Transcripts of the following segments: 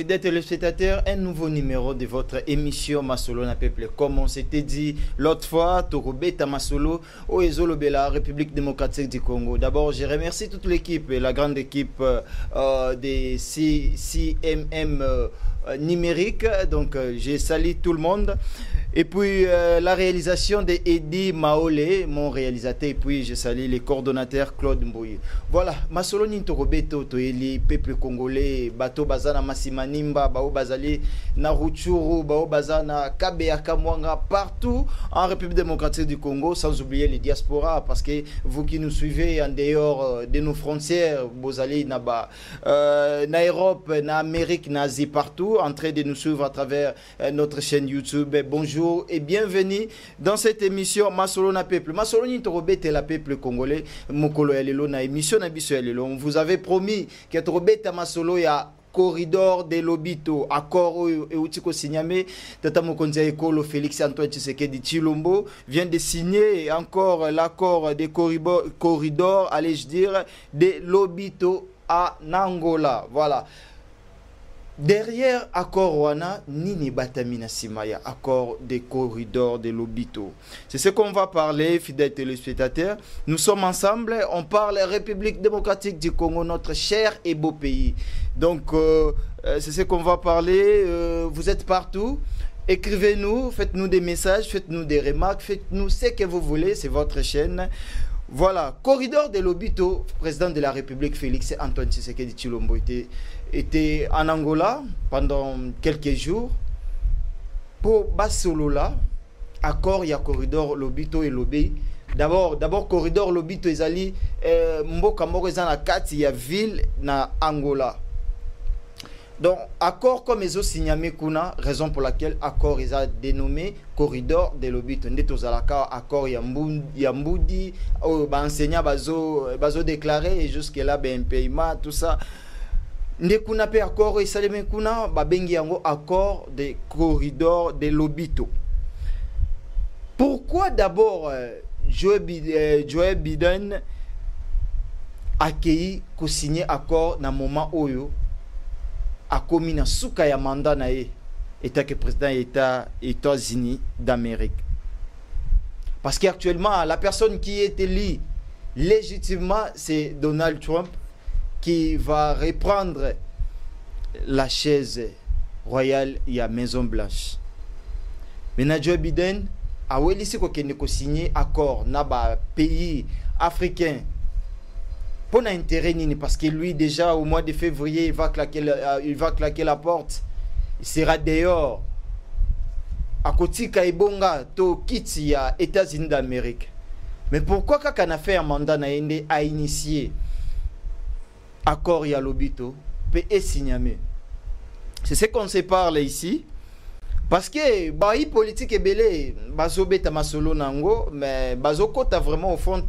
fidèles téléspectateurs, un nouveau numéro de votre émission Masolo na Peuple. Comme on s'était dit l'autre fois, Torobeta Masolo, au Ezolobela, République démocratique du Congo. D'abord, je remercie toute l'équipe, la grande équipe des CMM numérique. Donc, je salue tout le monde. Et puis, la réalisation de Eddie Maolé, mon réalisateur. Et puis, je salue les coordonnateurs Claude Mbouye. Voilà, Masolo Nintorobeto, Toeli, peuple congolais, Bato Bazana Massimanimba, Bao Bazali, Naruchuru, Bao Bazana, Kabea Kamwanga, partout en République démocratique du Congo, sans oublier les diasporas, parce que vous qui nous suivez en dehors de nos frontières, Bozali, Naba, na Europe, na Amérique, na Asie, partout, en train de nous suivre à travers notre chaîne YouTube. Bonjour et bienvenue dans cette émission Masolo na Peuple. Masolo Nintorobete la peuple congolais, Mokolo Elelo na émission na biso Elelo. On vous avait promis que Torobeta Masolo ya corridor de Lobito, accord et Outiko Signame, Tata Mokonza Ekolo Félix Antoine Tshisekedi Tshilombo vient de signer encore l'accord des corridors, allais-je dire, de Lobito à Nangola. Voilà. Derrière accord Wana, Nini Batamina Simaya, accord des corridors de Lobito. C'est ce qu'on va parler, fidèles téléspectateurs. Nous sommes ensemble, on parle République démocratique du Congo, notre cher et beau pays. Donc, c'est ce qu'on va parler. Vous êtes partout. Écrivez-nous, faites-nous des messages, faites-nous des remarques, faites-nous ce que vous voulez, c'est votre chaîne. Voilà, corridor de Lobito, président de la République Félix Antoine Tshisekedi Tshilombo était en Angola pendant quelques jours pour Basolola, accord il y a corridor Lobito et Lobé. D'abord corridor Lobito ezali mboka moko eza na kati ya ville na Angola. Donc, accord comme ils ont signé Kuna, raison pour laquelle accord ils ont dénommé corridor de Lobito. Ndeto zalaka accord Yamboudi, enseignant bazo déclaré et jusque là ben paiement tout ça. Ndekuna pe accord et saleme kuna babengi yango accord de corridor de Lobito. Pourquoi d'abord Joe Biden accueilli ko signer accord na moment oyo a commis na souka ya mandat na ye état que président États-Unis d'Amérique. Parce qu'actuellement la personne qui est élue légitimement c'est Donald Trump qui va reprendre la chaise royale et la Maison Blanche. Maintenant Joe Biden a welisi ko kende ko signer accord na ba pays africain. Pour l'intérêt, parce que lui, déjà, au mois de février, il va claquer la porte. Il sera dehors. À côté Kaibonga, to Kiti, à États-Unis d'Amérique. Mais pourquoi quand on a fait un mandat à initier accord à Lobito, peut signame? C'est ce qu'on se parle ici. Parce que, bah, il politique est belé, bazo beta masolo nango, mais bazo kota vraiment au fond.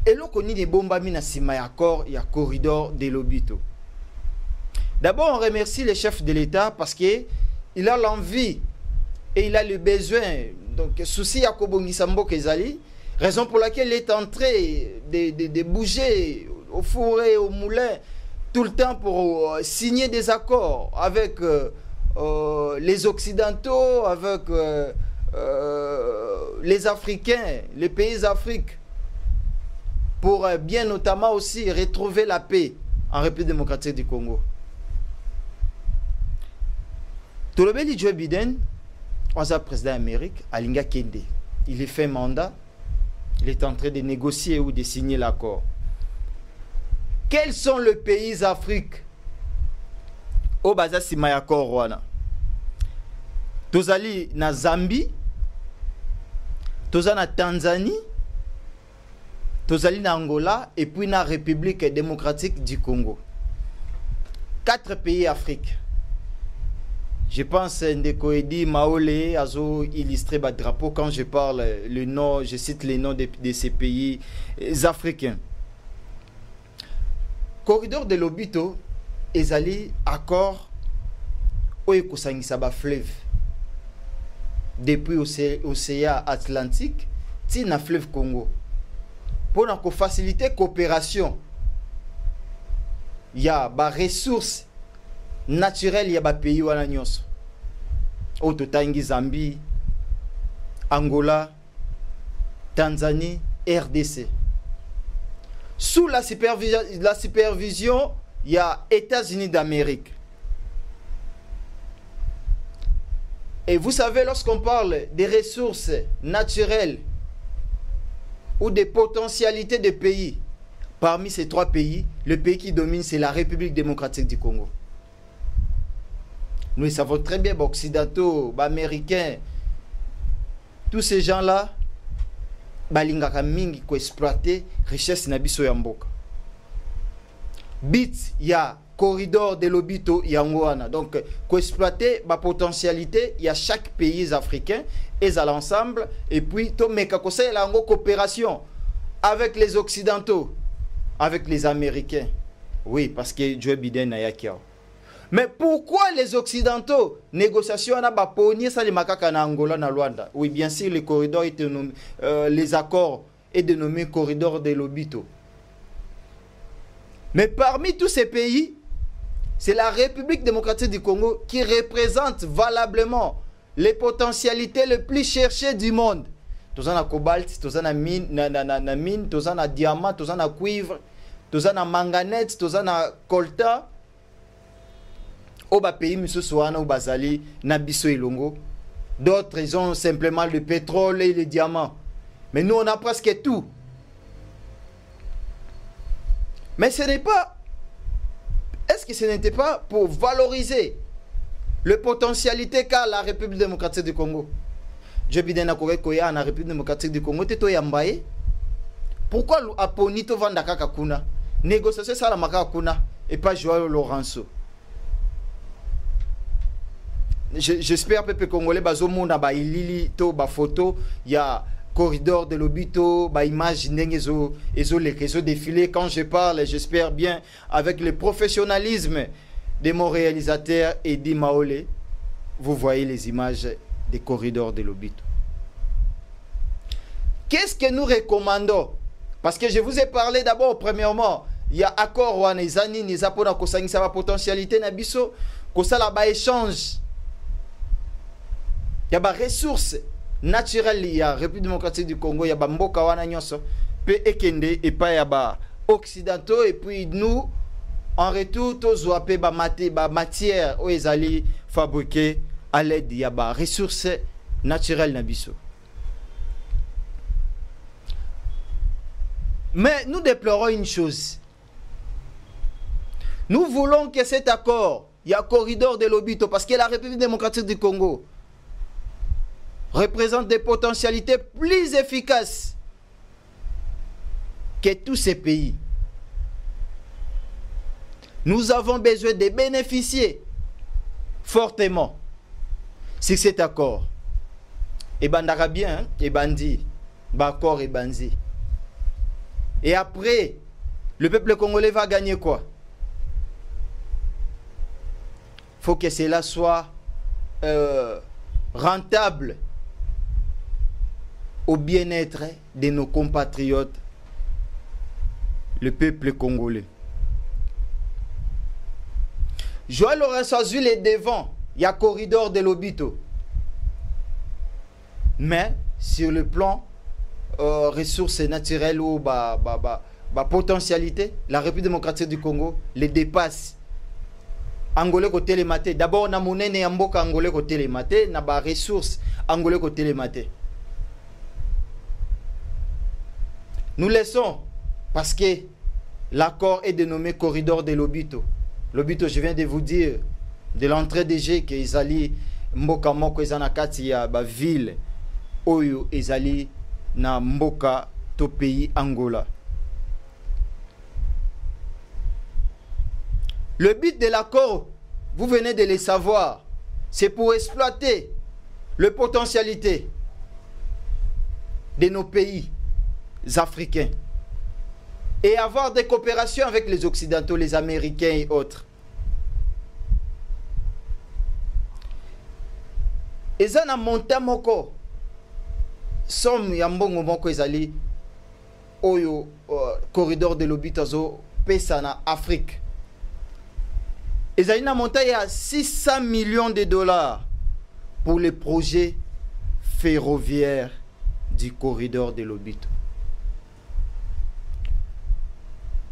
Et là, on a des bombes à accord, il y a corridor de Lobito. D'abord, on remercie le chef de l'État parce qu'il a l'envie et il a le besoin. Donc, souci à Kobongisambo Kezali, raison pour laquelle il est en train de bouger au four et au moulin tout le temps pour signer des accords avec les Occidentaux, avec les Africains, les pays d'Afrique, pour bien notamment aussi retrouver la paix en République démocratique du Congo. Tolobeli Joe Biden, président d'Amérique, Alinga Kende, il est fait mandat, il est en train de négocier ou de signer l'accord. Quels sont les pays d'Afrique au Baza Simayako Rwanda? Tozali na Zambie, Tozana Tanzanie, Tozali na Angola et puis na République démocratique du Congo. 4 pays Afrique. Je pense Ndeko Edi Maolé Azo illustré bas drapeau quand je parle le nom, je cite les noms de ces pays africains. Corridor de Lobito ezali accord oyo kosangisa ba fleuve depuis océan Atlantique ti na fleuve Congo pour faciliter coopération. Il y a des ressources naturelle ya ba pays wana nyonso. O totangi Zambie, Angola, Tanzanie, RDC. Sous la supervision, il y a États-Unis d'Amérique. Et vous savez, lorsqu'on parle des ressources naturelles ou des potentialités des pays, parmi ces 3 pays, le pays qui domine, c'est la République démocratique du Congo. Nous savons très bien, occidentaux, américains, tous ces gens-là, balingaka mingi ko exploiter richesse na biso ya mboka. Bit ya corridor de l'Obito yangwana. Donc ko exploiter ba potentialité il y a chaque pays africain et à l'ensemble et puis to meka ko ça la coopération avec les occidentaux, avec les américains. Oui, parce que Joe Biden na yakiao. Mais pourquoi les occidentaux négociations na ba ponier ça les makaka na Angola na Luanda? Oui, bien sûr, les corridors étaient nommés, les accords est dénommé corridor de l'Obito. Mais parmi tous ces pays, c'est la République démocratique du Congo qui représente valablement les potentialités les plus cherchées du monde. Tous en cobalt, tous en mine, tous en diamant, tous en cuivre, tous en manganèse, tous en coltan. Au pays Missouana ou Bazali, Nabiso et Longo. D'autres, ils ont simplement le pétrole et le diamant. Mais nous, on a presque tout. Mais ce n'est pas... Est-ce que ce n'était pas pour valoriser le potentialité qu'a la République démocratique du Congo? Je bidé na Koya na République démocratique du Congo, t'es yambaye. Pourquoi Aponito Vandaka Kakuna? Négocier ça la Maka Kuna et pas Joao Lorenzo. J'espère que les Congolais bazomona ba ilili to ba photo ya corridor de l'Obito ba image nengezo ezo les réseaux défilés quand je parle, j'espère bien avec le professionnalisme de mon réalisateur Eddie Maole, vous voyez les images des corridors de l'Obito. Qu'est-ce que nous recommandons? Parce que je vous ai parlé d'abord premièrement, il y a accord wana izani ni zapona kosangisa ba potentialité na biso ko sala ba échange. Il y a des ressources naturelles, il y a la République démocratique du Congo, il y a des mboka wana nyonso, pe ekende et pas il y a des occidentaux et puis nous en retour tous zoapé ba matière où ils allaient fabriquer à l'aide il y a des ressources naturelles na biso. Mais nous déplorons une chose. Nous voulons que cet accord, il y a un corridor de l'Obito parce que la République démocratique du Congo représente des potentialités plus efficaces que tous ces pays. Nous avons besoin de bénéficier fortement sur cet accord. Et bandara bien, et bandi, accord et bandi. Et après, le peuple congolais va gagner quoi? Il faut que cela soit rentable au bien-être de nos compatriotes, le peuple congolais. Joël Lorenzo a vu les devants, il y a corridor de l'Obito. Mais sur le plan ressources naturelles ou potentialité, la République démocratique du Congo les dépasse. Angolais côté les maté. D'abord, on a monnaie et mboka angolais côté les maté, na ba ressources angolais côté les maté. Nous laissons parce que l'accord est dénommé corridor de l'Obito. L'Obito, je viens de vous dire, de l'entrée des G que Izali Mboka Moko Izanakati ya ba ville Oyo Izali na Mboka to pays Angola. Le but de l'accord, vous venez de le savoir, c'est pour exploiter les potentialités de nos pays africains et avoir des coopérations avec les Occidentaux, les Américains et autres. Et ça, na monta moko, somme yambongo moko ezali oyo corridor de l'Obito zo pesa na Afrique. ils ont une montagne à 600 millions de dollars pour les projets ferroviaires du corridor de Lobito.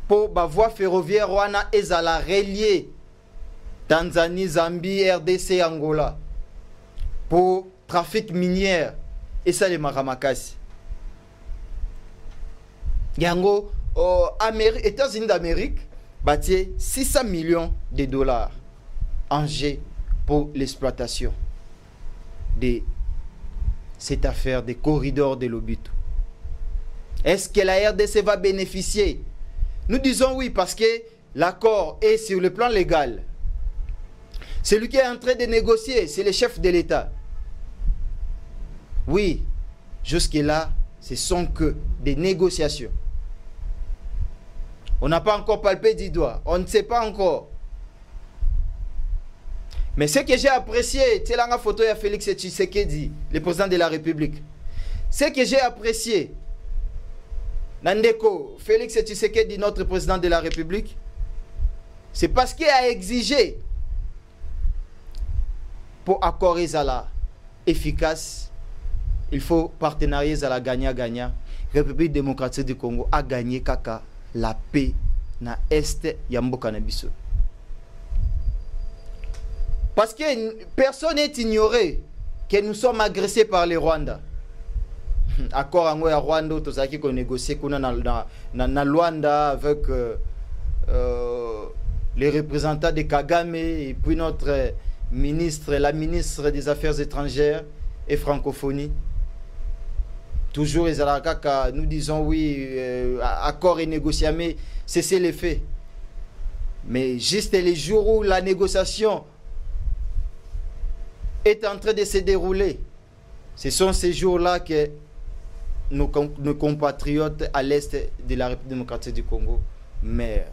Pour la voie ferroviaire, on a relié Tanzanie, Zambie, RDC, Angola. Pour trafic minier, et ça les Maramakasi. Yango, États-Unis d'Amérique, bâti 600 millions de dollars en jet pour l'exploitation de cette affaire des corridors de Lobito. Est-ce que la RDC va bénéficier? Nous disons oui parce que l'accord est sur le plan légal. Celui qui est en train de négocier, c'est le chef de l'État. Oui, jusque-là, ce sont que des négociations. On n'a pas encore palpé du doigt. On ne sait pas encore. Mais ce que j'ai apprécié, c'est la photo de Félix Tshisekedi, le président de la République. Ce que j'ai apprécié, Nandeko, Félix Tshisekedi, notre président de la République, c'est parce qu'il a exigé pour accorder la efficace, il faut partenariat à la gagnant-gagnant. République démocratique du Congo a gagné kaka la paix na est Yamboka na biso. Parce que personne n'est ignoré que nous sommes agressés par les Rwandais. Accord en Rwanda, tout ça qui qu'on négocie na Luanda avec les représentants de Kagame et puis notre ministre, la ministre des Affaires étrangères et francophonie. Toujours les Alakaka, nous disons oui, accord et négocié, mais cessez les faits. Mais juste les jours où la négociation est en train de se dérouler, ce sont ces jours-là que nos compatriotes à l'est de la République démocratique du Congo meurent.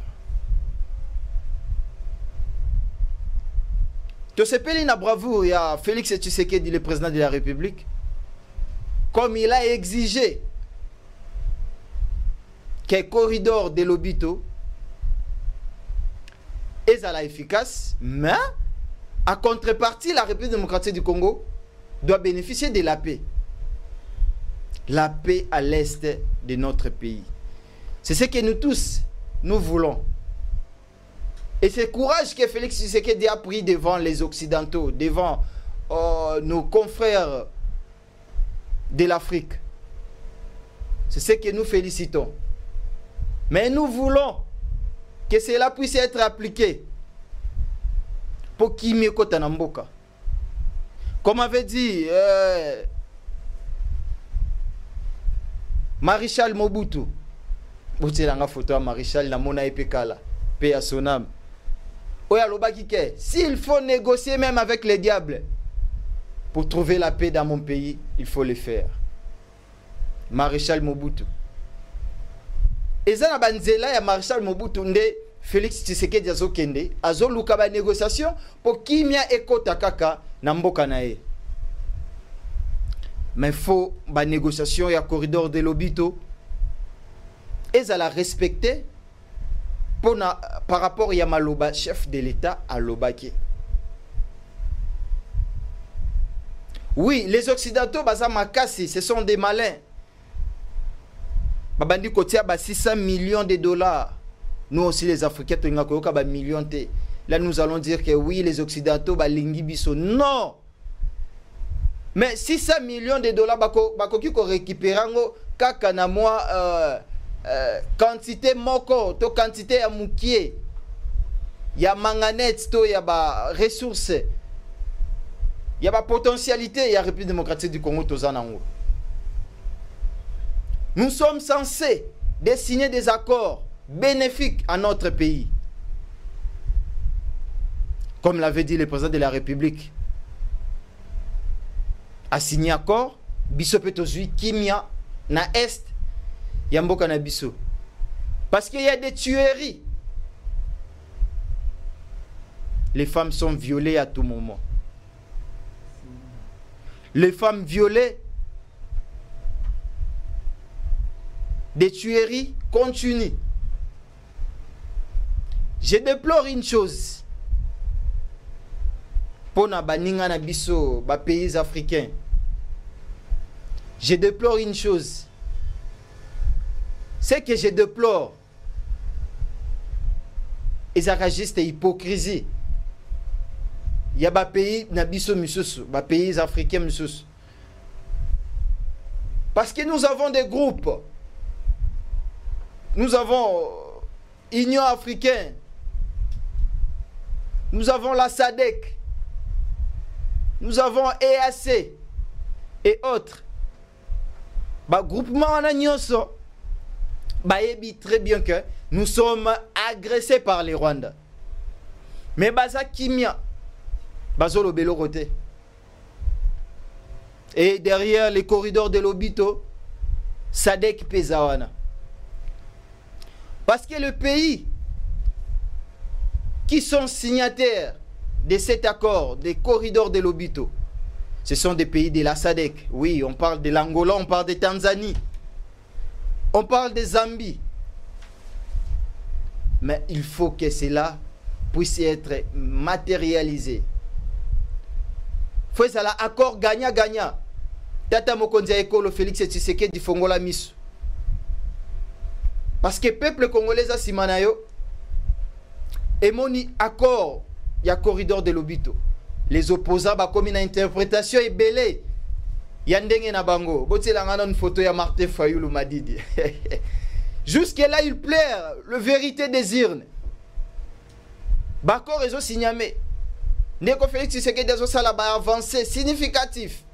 Tout ce pays n'a bravoure, il y a Félix Tshisekedi, le président de la République, comme il a exigé que le corridor de Lobito est à la efficace, mais à contrepartie, la République démocratique du Congo doit bénéficier de la paix. La paix à l'est de notre pays. C'est ce que nous tous, nous voulons. Et c'est le courage que Félix Tshisekedi a pris devant les Occidentaux, devant nos confrères de l'Afrique. C'est ce que nous félicitons. Mais nous voulons que cela puisse être appliqué pour qui mieux Kotanamboka. Comme avait dit Maréchal Mobutu, vous avez une photo à Maréchal Namona Epekala, paix à son âme. S'il faut négocier même avec les diables pour trouver la paix dans mon pays, il faut le faire. Maréchal Mobutu. Et ça, il Maréchal Mobutu, Félix Tshisekedi azokende, azoluka ba négociation pour kimia ekota kaka na mboka na ye. Mais faut ba négociation ya corridor de Lobito et ça la respecter par rapport à Yamaloba, chef de l'État à Lobaki. Oui, les Occidentaux, ce sont des malins. Babandi Kotia, 600 millions de dollars. Nous aussi, les Africains, millions. Là, nous allons dire que oui, les Occidentaux, non. Mais 600 millions de dollars, qui récupèrent, kaka na moi, quantité moko, to quantité ya mukie, ya manganèse, to ya ba ressources, ya ba potentialité, ya République démocratique du Congo, to zanango. Nous sommes censés de signer des accords bénéfiques à notre pays. Comme l'avait dit le président de la République, a signé accord, Bissopetozui, Kimia, na Est, Yamboka na Bisso. Parce qu'il y a des tueries. Les femmes sont violées à tout moment. Les femmes violées, des tueries continuent. Je déplore une chose. pona baninga na biso ba pays africains. Je déplore une chose. C'est que je déplore ezaka juste hypocrisie. Il y a ba pays na biso misusu, ba pays africains misusu. Parce que nous avons des groupes. Nous avons Union africaine. Nous avons la SADC. Nous avons EAC et autres. Bah, groupement en agnoso. Bah, très bien que nous sommes agressés par les Rwandais. Mais baza kimia. Bazolo belo côté. Et derrière les corridors de l'Obito, SADC Pesawana. Parce que le pays qui sont signataires de cet accord, des corridors de l'Obito, ce sont des pays de la SADC. Oui, on parle de l'Angola, on parle de Tanzanie, on parle de Zambie. Mais il faut que cela puisse être matérialisé. Il faut que ça accord gagnant-gagnant. Tata Mokonzi Ekolo Félix Tshisekedi Fongola Misu. Parce que le peuple congolais a simanayo et mon accord, il y a corridor de l'Obito. Les opposants ba comme une interprétation est belée. Yandenge na bango. Boti la ngana une photo ya Martin Fayulu Madidi. Jusque là il plaire le vérité des urnes. Bako réseau signamé. Neko Félix Tshisekedi azo sala ba avancé significatif.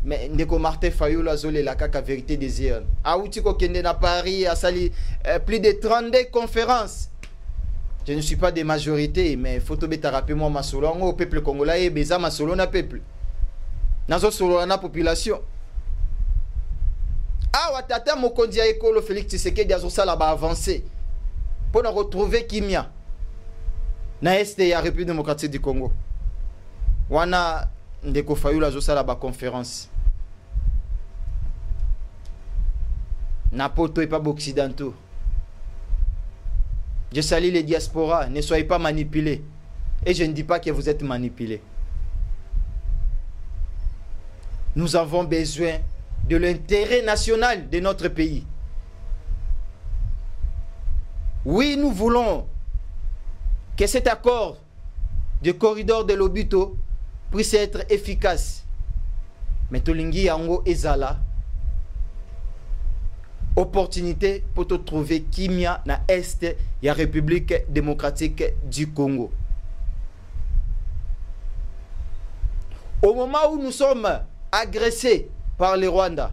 Mais Ndeko Martin Fayulu azolé la kaka vérité des urnes. Aouti ko kende na Paris a sali plus de 32 conférences. Je ne suis pas des majorités, mais faut te rappeler moi ma solo au peuple congolais et beza ma solo na peuple. Nazo solo na population. Ah watata Mokonzi Ekolo Félix Tshisekedi azo sala ba avancer pour nous retrouver Kimia na est ya République démocratique du Congo. Wana Ndeko Fayulu azo sala ba conférence. Na poto et pas occidentaux. Je salue les diasporas, ne soyez pas manipulés. Et je ne dis pas que vous êtes manipulés. Nous avons besoin de l'intérêt national de notre pays. Oui, nous voulons que cet accord de corridor de l'Obito puisse être efficace. Mais Tolingi Yango Ezala, opportunité pour te trouver Kimia na Est et la République démocratique du Congo. Au moment où nous sommes agressés par les Rwandais,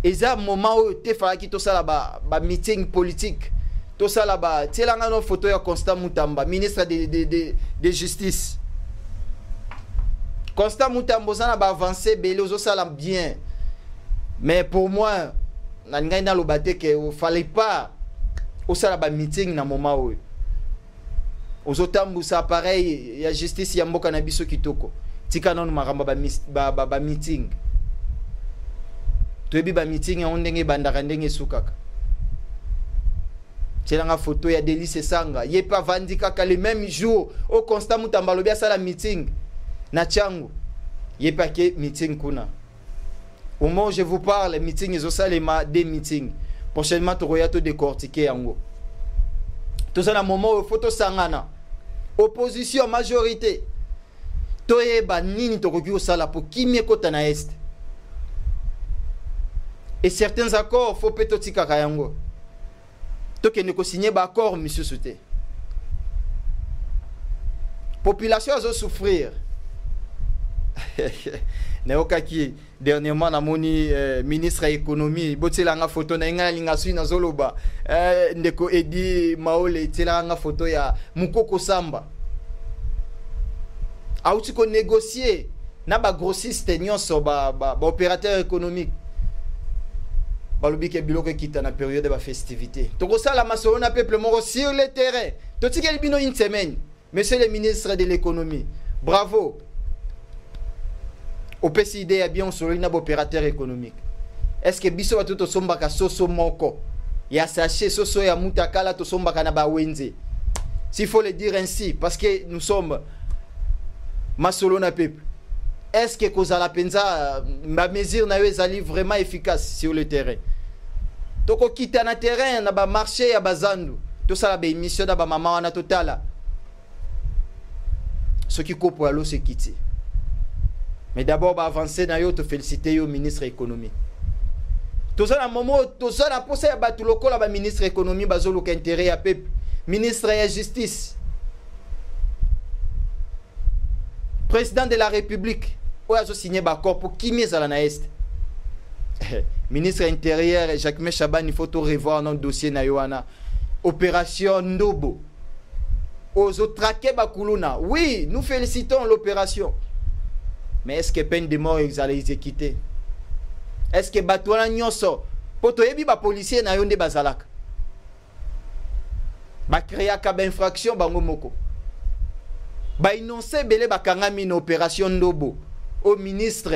et c'est un moment où tu fais tout ça là meeting politique, tout ça là-bas, tu as une photo de Constant Mutamba, ministre de Justice. Constant Mutamba, ça a avancé, ça a bien. Mais pour moi, il ne fallait pas au salaba meeting na moment où aux otambu ça pareil il y a justice ya mboka na biso kitoko tika non maramba ba meeting to ebi ba meeting on ndenge bandaka ndenge sukaka c'est la photo ya Delice Sanga yé pas vandi kaka le même jour au Constant Mutamba lobia sala meeting na Tchangu yé pas que meeting kuna. Au moment où je vous parle, les meetings, ils ont ça, des meetings. Prochainement, tu vas te décortiquer en gros. Tout ça, dans le moment où il faut te sangana. Opposition, majorité. Tu es nini to recueillir ça là pour qui m'y côté na est. Et certains accords, il faut peut-être tika kayango. Tu que ne ko signer ba accord, monsieur Souté. Population a souffrir. Neokaki dernièrement na moni ministre de l'économie botela nga photo na nga linga sui na zoloba ndeko Edi Maole tela nga photo ya Mukoko Samba auti ko négocier na ba grossiste nyonso ba opérateur économique balobi ke biloko kita na période de festivité to ko sala masolo na peuple moko sur le terrain to tikeli bino une semaine monsieur le ministre de l'économie bravo. Au PCD a bien sur une opérateur économique. Est-ce que biso va tout sombaka soso moko? Ya sachet soso ya mutakala to sombaka na ba wenze. s'il faut le dire ainsi, parce que nous sommes Masolona peuple. Est-ce que Kozala Penza, ma mesure n'a eu vraiment efficace sur le terrain? Toko kita na terrain, na ba marché ya bazandu. Tout ça la ba émission na ba maman na totala. Ce qui coupe à l'eau c'est quitter. Mais d'abord ba avancer na yo te féliciter au ministre économie. Tout ça na moment tout ça na posé ya ba tout lokola ba ministre économie bazolo ka intérêt ya peuple, ministre ya justice. Président de la République, où a signé un accord pour qui mise à la Est. Ministre intérieur, Jacques Chaban, il faut tout revoir dans le dossier Nayoana. Opération Ndobo. Aux autres traqués Bakuluna. Oui, nous félicitons l'opération. Mais est-ce que peine de mort ils allaient exécuter? Est-ce que Batouana Nyoso, poto yebi ba policier na yonde bazalak? Ba créa kab infraction bango moko. Ba innocé belé bakangami une opération Ndobo au ministre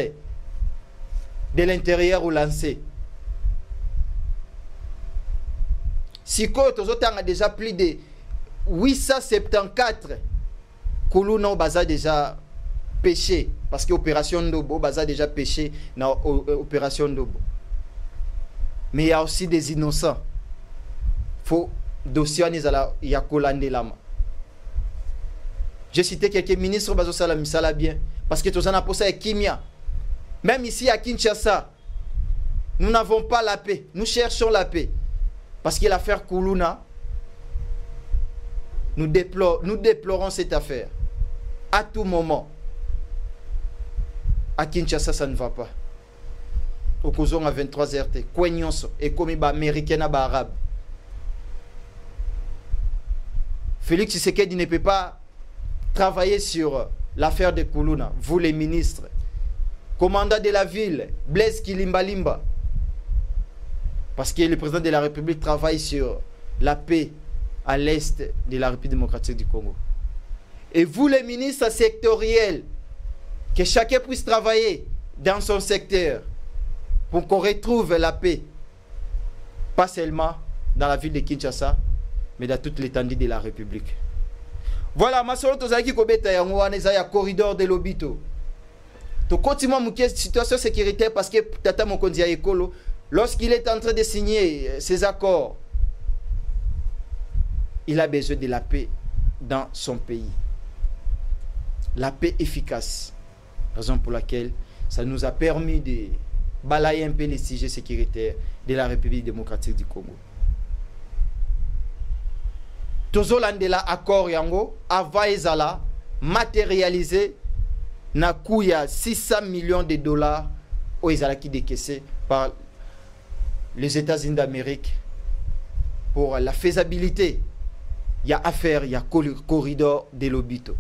de l'Intérieur ou lancé. Si Tozotan a déjà plus de 874 Koulouna Baza déjà péché parce que opération Ndobo Baza déjà péché dans opération Ndobo. Mais il y a aussi des innocents. Faut dossier nizala yakolande lama. J'ai cité quelques ministres bazo sala misala bien parce que tous en a posé avec Kimia. Même ici à Kinshasa, nous n'avons pas la paix. Nous cherchons la paix. Parce que l'affaire Koulouna, nous déplorons cette affaire. À tout moment. À Kinshasa, ça ne va pas. Au Kozon à 23 RT. Kwenyonso. Et comme il américain à arabe. Félix Tshisekedi ne peut pas travailler sur l'affaire de Koulouna. Vous les ministres. Commandant de la ville, Blaise Kilimbalimba. Parce que le président de la République travaille sur la paix à l'est de la République démocratique du Congo. Et vous les ministres sectoriels, que chacun puisse travailler dans son secteur pour qu'on retrouve la paix. Pas seulement dans la ville de Kinshasa, mais dans toute l'étendue de la République. Voilà, ma solo tozaki kobeta ya ngwana ya corridor de l'Obito. To continuons à situation sécuritaire parce que Tata Mokonzi ya Ekolo, lorsqu'il est en train de signer ces accords, il a besoin de la paix dans son pays. La paix efficace. Raison pour laquelle ça nous a permis de balayer un peu les sujets sécuritaires de la République démocratique du Congo. Tozolandela accord yango avaizala matérialisé na kouya 600 millions de dollars au Izalaki décaissé par les États-Unis d'Amérique pour la faisabilité. Il y a affaire, il y a corridor de l'Obito.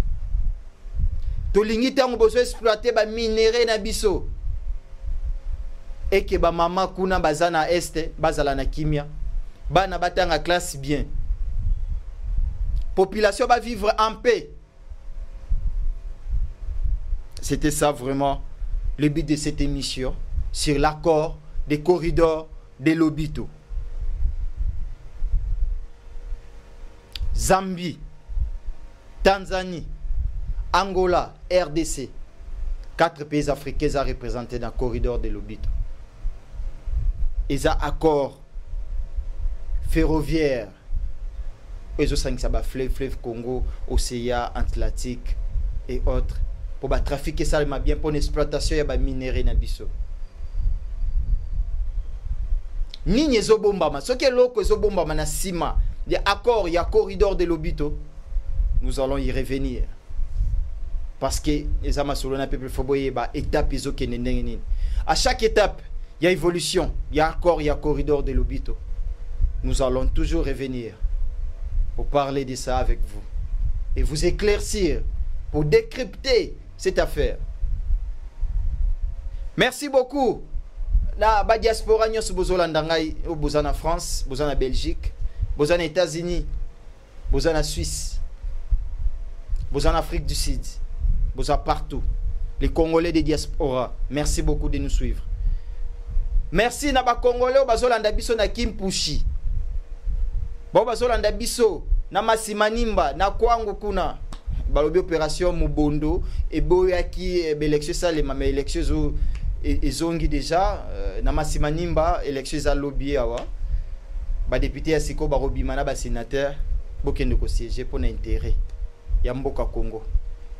Tolingi tango besoin exploiter ba minéraux na biso. Et que ba mama kuna bazana este, bazala na kimia. Bana batanga classe bien. Population va vivre en paix. C'était ça vraiment le but de cette émission sur l'accord des corridors de l'Obito. Zambie, Tanzanie, Angola, RDC, 4 pays africains sont représentés dans le corridor de l'Obito. Ils ont un accord ferroviaire. Ils ont un fleuve Congo, Océan, Atlantique et autres. Pour trafiquer ça bien pour l'exploitation de minéraux na biso. Ni nyezo bombama, ce qui est loko zo bombama na sima, il y a accord, il y a corridor de l'Obito. Nous allons y revenir. Parce que les Amasolona peuple foboye ba étape iso kenenengeni. À chaque étape, il y a évolution, il y a accord, il y a corridor de l'Obito. Nous allons toujours revenir pour parler de ça avec vous et vous éclaircir pour décrypter cette affaire. Merci beaucoup. La diaspora nyos bozolanda ngai bozana France, bozana Belgique, bozana États-Unis, bozana Suisse, bozana Afrique du Sud, bozana partout. Les Congolais de diaspora, merci beaucoup de nous suivre. Merci na ba Congolais bazolanda biso na Kimpushi. Bo bazolanda biso na Masimanimba na Kwangu kuna balobi opération Mubondo et boyaki élection salema mais élection ezongi déjà na Masimanimba élection za lobby awa ba député ya siko ba robimana ba sénateur bokende ko siéger pour intérêt ya mboka Congo.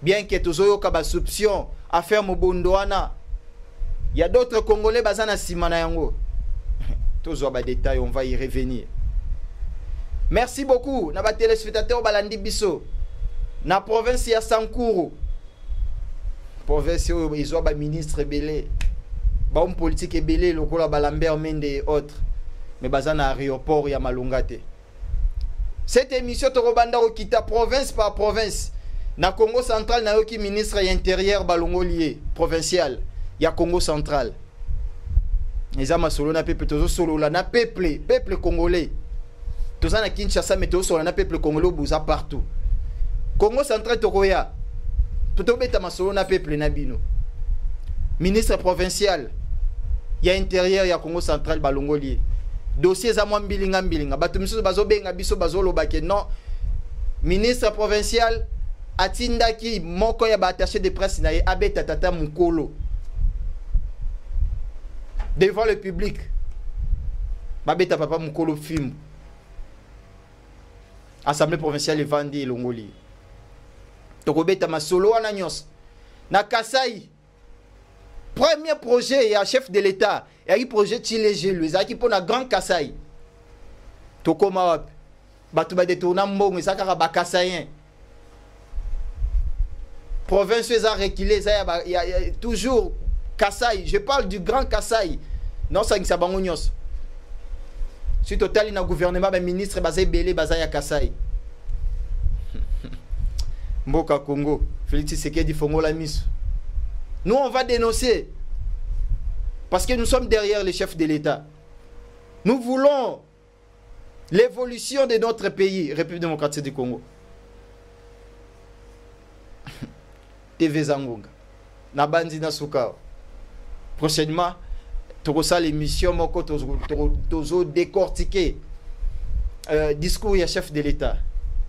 Bien que tozoyoka ba soupçon affaire Mubondo wana, il y a d'autres Congolais bazana simana yango. Tozo ba détail, on va y revenir. Merci beaucoup na ba téléspectateurs balandi biso na province ya Sankuru. Province où ils ont ba ministre belé, ba homme politique belé lokola ba Lambert Mende et autres. Mais bazana aéroport ya Malungate. Cette émission Torobanda okita province par province. Na Congo central na yoki ministre ya intérieur balongo lié provincial ya Congo central. Ezama solo na peuple tozo solo la na peuple congolais. Toza na Kinshasa mais tozo solo na peuple congolais buza partout. Congo central tokoya. Toto beta masolo na peuple na bino. Ministre provincial ya intérieur ya Congo central balongo lié. Dossier za mwa mbilinga bato miso bazo benga biso bazo lobake non. Ministre provincial atindaki moko ya ba attaché de presse na ye abeta tata mukolo devant le public babeta papa mukolo film assemblée provinciale evandi elongoli tokobeta masolo wana nyos na Kasai. Premier projet ya chef de l'état et projet Chilege lui ezaki pona Grand Kasai tokoma wapi bato ba détourna mbongo ezaka ba Kasayen. Province a reculé, il y a toujours Kasai. Je parle du Grand Kasai. Non, ça c'est Bangonyos. Si total il a gouvernement, ben ministre basé belé basé à Kasai. Mboka Congo, Félix Tshisekedi Fongo la mise. Nous on va dénoncer parce que nous sommes derrière les chefs de l'État. Nous voulons l'évolution de notre pays, République démocratique du Congo. TV Zangonga na bandi na suka prochainement tokosa l'émission moko tozo décortiquer discours ya chef de l'État.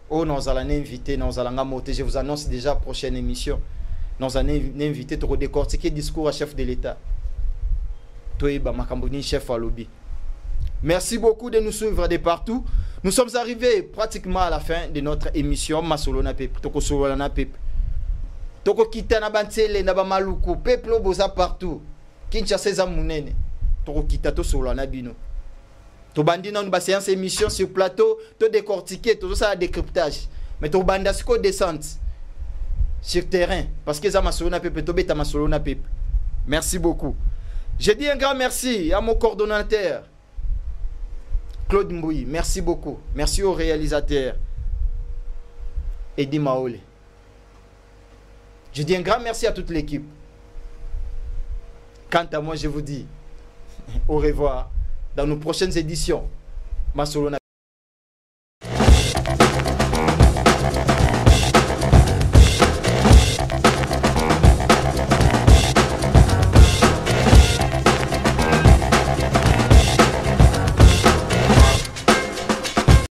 Oh nous allons inviter nous allons monter, je vous annonce déjà prochaine émission nous allons inviter to décortiquer discours à chef de l'État toyeba makamboni chef à lobby. Merci beaucoup de nous suivre de partout. Nous sommes arrivés pratiquement à la fin de notre émission Masolona Pep toko solona Pep. Toko kita na bantele na ba maluku peuple boza partout Kinshasa za munene toko kita to solo na bino to bandi na ba séance émission sur plateau to décortiquer tout ça décryptage mais to banda siko descente sur terrain parce que za masolo na peuple to beta masolo na peuple. Merci beaucoup. Je dis un grand merci à mon coordonnateur Claude Mbouyi, merci beaucoup. Merci au réalisateur Eddie Maole. Je dis un grand merci à toute l'équipe. Quant à moi, je vous dis au revoir dans nos prochaines éditions. Masolona.